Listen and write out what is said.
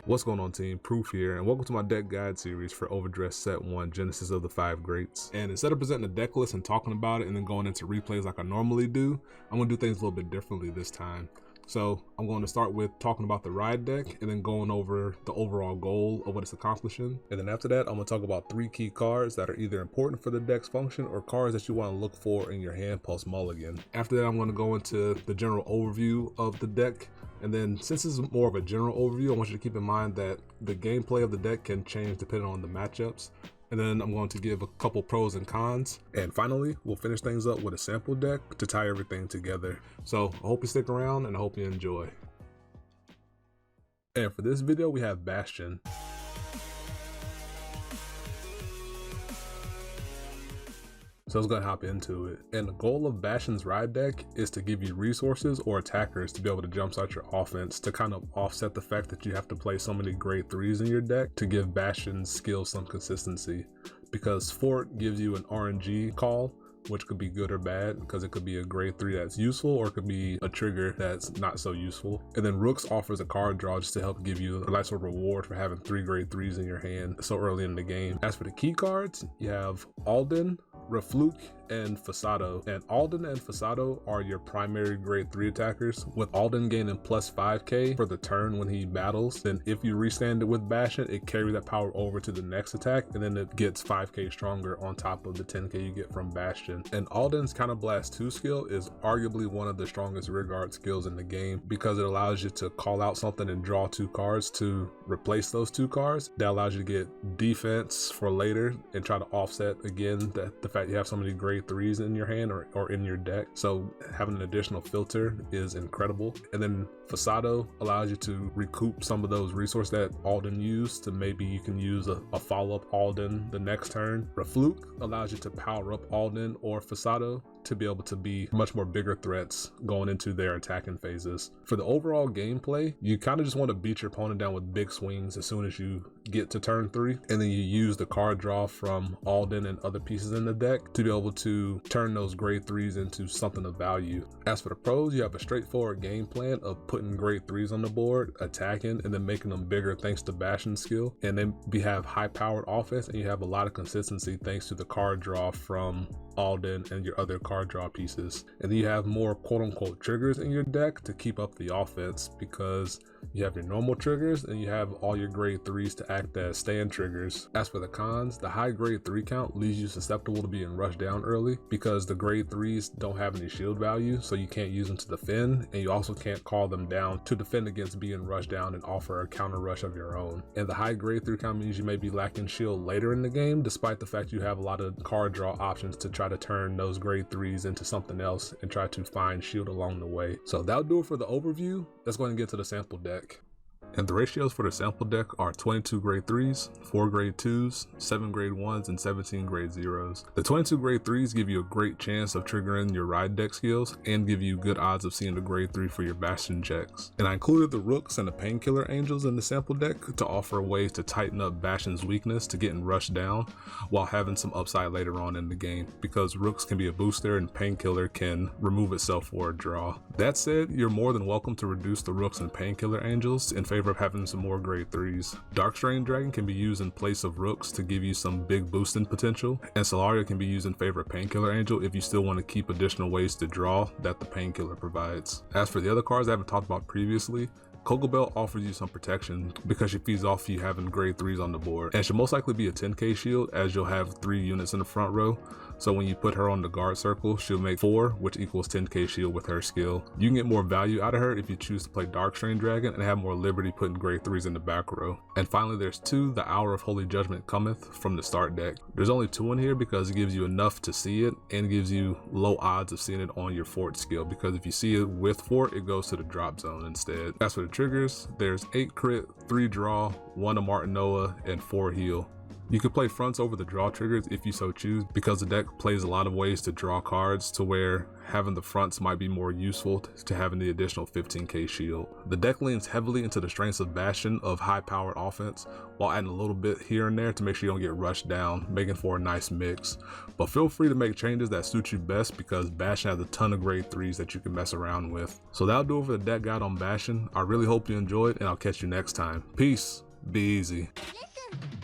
What's going on, team? Proof here, and welcome to my deck guide series for Overdressed Set 1, Genesis of the 5 Greats. And instead of presenting a deck list and talking about it and then going into replays like I normally do, I'm going to do things a little bit differently this time. So I'm going to start with talking about the ride deck and then going over the overall goal of what it's accomplishing. And then after that, I'm going to talk about 3 key cards that are either important for the deck's function or cards that you want to look for in your hand post mulligan. After that, I'm going to go into the general overview of the deck. And then since this is more of a general overview, I want you to keep in mind that the gameplay of the deck can change depending on the matchups. And then I'm going to give a couple pros and cons. And finally, we'll finish things up with a sample deck to tie everything together. So I hope you stick around and I hope you enjoy. And for this video, we have Bastion. So let's go hop into it. And the goal of Bastion's ride deck is to give you resources or attackers to be able to jumpstart your offense to kind of offset the fact that you have to play so many grade 3s in your deck to give Bastion's skills some consistency. Because Fort gives you an RNG call, which could be good or bad because it could be a grade 3 that's useful or it could be a trigger that's not so useful. And then Rooks offers a card draw just to help give you a nice little reward for having 3 grade 3s in your hand so early in the game. As for the key cards, you have Alden, Refluke, and Fasado. And Alden and Fasado are your primary grade 3 attackers, with Alden gaining plus 5k for the turn when he battles. Then if you restand it with Bastion, it carries that power over to the next attack, and then it gets 5k stronger on top of the 10k you get from Bastion. And Alden's Counterblast 2 skill is arguably one of the strongest rearguard skills in the game because it allows you to call out something and draw 2 cards to replace those 2 cards. That allows you to get defense for later and try to offset again the fact you have so many grade 3s in your hand or in your deck. So having an additional filter is incredible. And then Fasado allows you to recoup some of those resources that Alden used to maybe you can use a follow-up Alden the next turn. Refluke allows you to power up Alden or Fasado to be able to be much more bigger threats going into their attacking phases. For the overall gameplay, you kind of just want to beat your opponent down with big swings as soon as you get to turn 3, and then you use the card draw from Alden and other pieces in the deck to be able to turn those grade 3s into something of value. As for the pros, you have a straightforward game plan of putting grade 3s on the board, attacking, and then making them bigger thanks to Bastion's skill. And then you have high powered offense and you have a lot of consistency thanks to the card draw from Alden and your other card draw pieces. And then you have more quote-unquote triggers in your deck to keep up the offense because you have your normal triggers and you have all your grade 3s to act as stand triggers. As for the cons, the high grade 3 count leaves you susceptible to being rushed down early because the grade 3s don't have any shield value, so you can't use them to defend, and you also can't call them down to defend against being rushed down and offer a counter rush of your own. And the high grade 3 count means you may be lacking shield later in the game despite the fact you have a lot of card draw options to try to turn those grade 3s into something else and try to find shield along the way. So that'll do it for the overview. Let's go ahead and get to the sample deck. And the ratios for the sample deck are 22 grade 3s, 4 grade 2s, 7 grade 1s, and 17 grade 0s. The 22 grade 3s give you a great chance of triggering your ride deck skills and give you good odds of seeing a grade 3 for your Bastion checks. And I included the Rooks and the Painkiller Angels in the sample deck to offer ways to tighten up Bastion's weakness to getting rushed down while having some upside later on in the game, because Rooks can be a booster and Painkiller can remove itself for a draw. That said, you're more than welcome to reduce the Rooks and Painkiller Angels in favor of having some more grade 3s. Darkstrain Dragon can be used in place of Rooks to give you some big boosting potential, and Solaria can be used in favor of Painkiller Angel if you still want to keep additional ways to draw that the Painkiller provides. As for the other cards I haven't talked about previously, Cocoa Belt offers you some protection because she feeds off you having grade 3s on the board, and she'll most likely be a 10k shield as you'll have 3 units in the front row. So when you put her on the guard circle, she'll make 4, which equals 10k shield with her skill. You can get more value out of her if you choose to play Darkstrain Dragon and have more liberty putting grade 3s in the back row. And finally, there's 2, the Hour of Holy Judgment Cometh from the start deck. There's only 2 in here because it gives you enough to see it and gives you low odds of seeing it on your Fort skill, because if you see it with Fort, it goes to the drop zone instead. As for the triggers, there's 8 crit, 3 draw, 1 Amartanoa, and 4 heal. You can play fronts over the draw triggers if you so choose, because the deck plays a lot of ways to draw cards to where having the fronts might be more useful to having the additional 15k shield. The deck leans heavily into the strengths of Bastion of high powered offense, while adding a little bit here and there to make sure you don't get rushed down, making for a nice mix. But feel free to make changes that suit you best, because Bastion has a ton of grade 3s that you can mess around with. So that'll do it for the deck guide on Bastion. I really hope you enjoyed, and I'll catch you next time. Peace, be easy. Listen.